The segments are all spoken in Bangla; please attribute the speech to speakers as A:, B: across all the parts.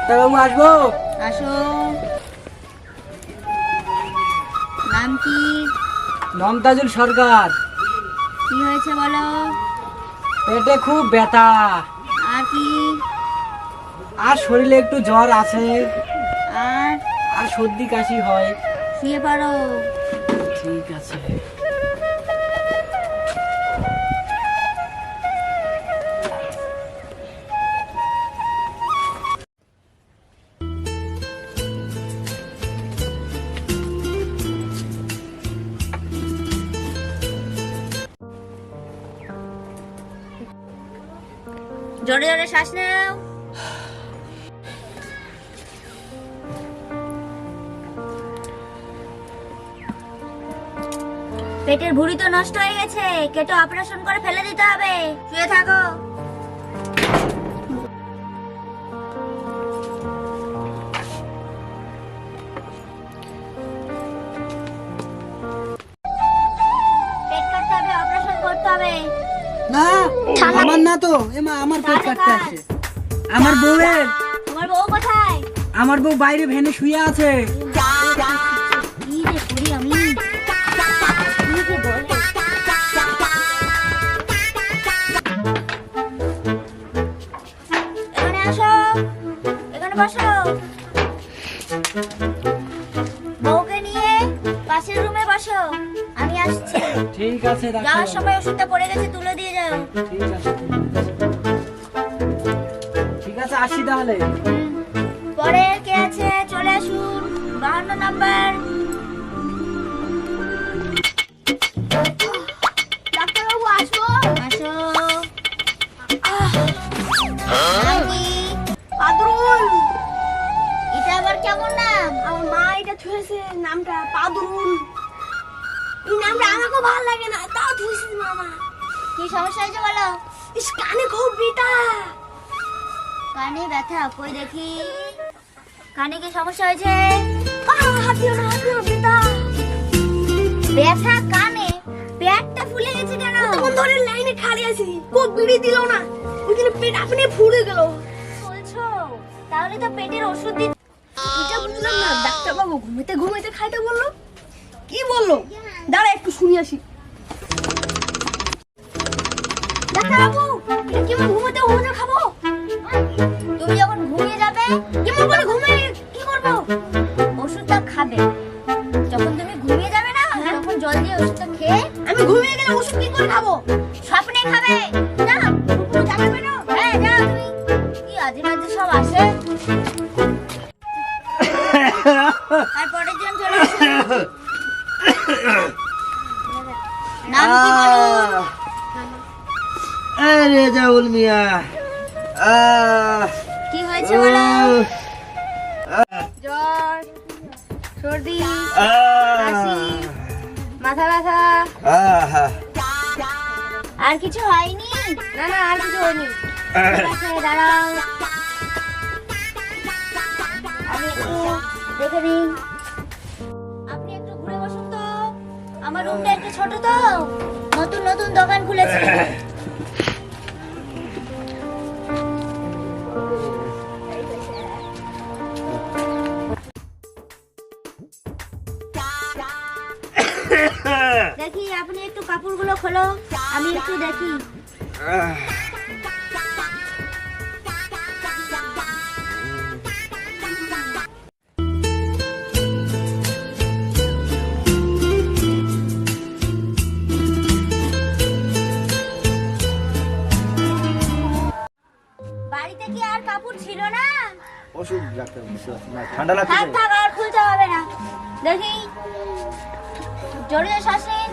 A: ডাক্তারবাবু আসবো?
B: আসো। নাম কি?
A: মমতাজুল সরকার।
B: কি হয়েছে বলো?
A: পেটে খুব ব্যথা।
B: আর কি?
A: আর শরীরে একটু জ্বর আছে।
B: আর
A: আর সর্দি কাশি হয়।
B: শুয়ে পড়ো।
A: ঠিক আছে।
B: জোরে জোরে শ্বাস নাও। পেটের ভুঁড়ি তো নষ্ট হয়ে গেছে, কেটে অপারেশন করে ফেলে দিতে হবে। শুয়ে থাকো। পেট কাটতে হবে, অপারেশন করতে হবে।
A: না আমার না তো, এমা আমার পেট কাটতে আসছে। আমার বউয়ের।
B: তোমার বউ কোথায়?
A: আমার বউ বাইরে ভ্যানে শুয়ে আছে।
B: কি যে করি আমি? কি যে বলে? এখানে আসো, এখানে বসো। বউকে নিয়ে পাশের রুমে বসো, আমি আসছি।
A: ঠিক আছে
B: যাওয়ার
A: ডাক্তার।
B: সময় ওষুধটা পড়ে গেছে, তুলে দিয়ে যাও।
A: ঠিক আছে ঠিক আছে, আসি তাহলে।
B: পরে কে আছে চলে আসুন। 52 নাম্বার। ডাক্তারবাবু আসবো? আসো। নাম কি?
C: পাদরুল।
B: এটা আবার কেমন নাম?
C: আমার মা এটা থুয়েছে নামটা পাদরুল। এই নামটা আমাকে ভালো লাগে না, তাও থুয়েছে মামা।
B: কি সমস্যা হয়েছে বলো?
C: ইস কানে খুব ব্যথা।
B: কানে ব্যথা? কই দেখি। কানে কি সমস্যা হয়েছে?
C: হাত দিও না, ব্যথা।
B: ব্যথা কানে? পেটটা ফুলে গেছে কেন?
C: তখন ধরে লাইনে খালি আছি, কোক বিড়ি দিল না, ওই জন্য পেট আপনি ফুলে গেল।
B: বলছো? তাহলে তো পেটের ওষুধ দিতে।
C: এটা বুঝলাম না, ডাক্তারবাবু ঘুমাইতে ঘুমাইতে খাইতে বললো। কি বললো? দাঁড়া একটু শুনি আসি। ডাক্তারবাবু এটা কেমন ঘুমাতে ঘুমাতে খাবো?
B: তুমি যখন ঘুমিয়ে যাবে,
C: কেমন করে ঘুমাই কি করবো?
B: ওষুধটা খাবে। যখন তুমি ঘুমিয়ে যাবে না, তখন জল দিয়ে ওষুধটা খেয়ে
C: আমি ঘুমিয়ে গেলে ওষুধ কি করে খাবো?
B: স্বপ্নে খাবে। যাও,
C: যাবে না?
B: হ্যাঁ যাও তুমি। কি আজে বাজে সব আসে। আর পরের জন চলে আসুন। নাম কি বলুন?
D: আরে জাউল মিয়া,
B: কি হয়েছে বলো? জ্বর, সর্দি, কাশি, মাথা ব্যথা। আর কিছু হয়নি?
C: না না আর কিছু হয়নি।
B: ঠিক আছে, দাঁড়াও। আমি একটু দেখে নিই। আপনি একটু ঘুরে বসুন তো। আমার রুমটা একটু ছোট তো, নতুন নতুন দোকান খুলেছে। দেখি আপনি একটু কাপড়গুলো খোলো, আমি একটু দেখি। বাড়িতে কি আর কাপড় ছিল না?
D: ওষুধ ডাক্তার ঠান্ডা লাগছে।
B: থাক থাক, আর খুলতে হবে না। দেখি, জোরে জোরে শ্বাস নিন।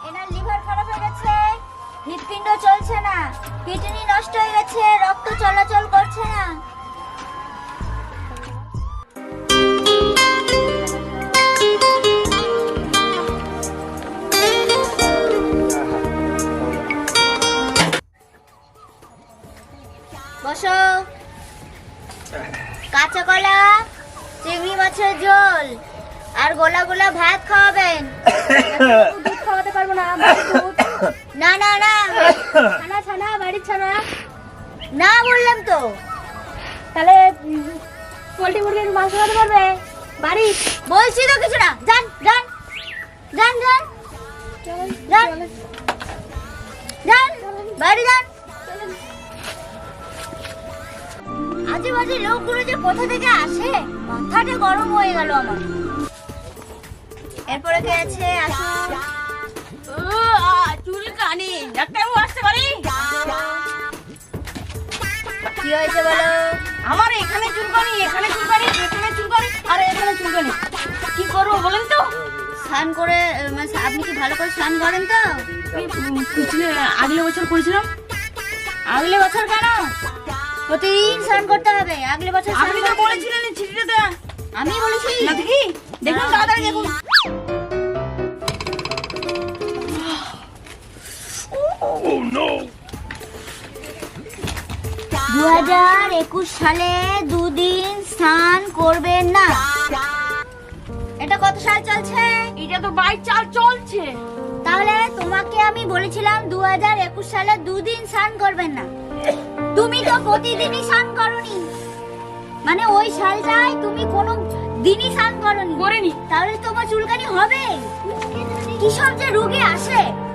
B: এনার লিভার খারাপ হয়ে গেছে, হৃৎপিণ্ড চলছে না, কিডনি নষ্ট হয়ে গেছে, রক্ত চলাচল করছে না। বসো। কাঁচা কলা, চিংড়ি মাছের ঝোল আর গোলা গোলা ভাত খাওয়াবেন।
C: দুধ খাওয়াতে পারবো না,
B: না না না,
C: ছানা ছানা বাড়ির ছানা।
B: না বললাম তো।
C: তাহলে পোল্ট্রি মুরগির মাংস খাতে পারবে বাড়ি?
B: বলছি তো কিছু না, যান যান যান যান যান যান বাড়ি যান। আজে বাজে লোকগুলো যে কোথা থেকে আসে, মাথাটা গরম হয়ে গেল আমার। এরপরে কে আছে? আসুন।
C: চুলকানি, ডাক্তারবাবু আসতে পারি?
B: কি হয়েছে বলো?
C: আমার এখানে চুলকানি, এখানে চুলকানি, এখানে চুলকানি আর এখানে চুলকানি। কি করবো বলেন তো?
B: স্নান করে মানে আপনি কি ভালো করে স্নান করেন তো?
C: আগলে বছর করেছিলাম।
B: আগলে বছর কেন? প্রতিদিন স্নান করতে হবে। আগলে বছর স্নান
C: আপনি তো
B: করতে-
C: বলেছিলেন এই চিঠিটা দেয়া।
B: আমি বলেছি?
C: না দেখি, দেখুন তাড়াতাড়ি দেখুন।
B: 2021 সালে দুদিন স্নান করবেন না। এটা কত সাল চলছে?
C: এটা তো 22 সাল চলছে।
B: তাহলে তোমাকে আমি বলেছিলাম 2021 সালে দুদিন স্নান করবেন না। তুমি তো প্রতিদিনই স্নান করনি, মানে ওই সালটায় তুমি কোনো দিনই স্নান করনি।
C: করিনি।
B: তাহলে তোমার চুলকানি হবে। কি সব যে রোগে আসে।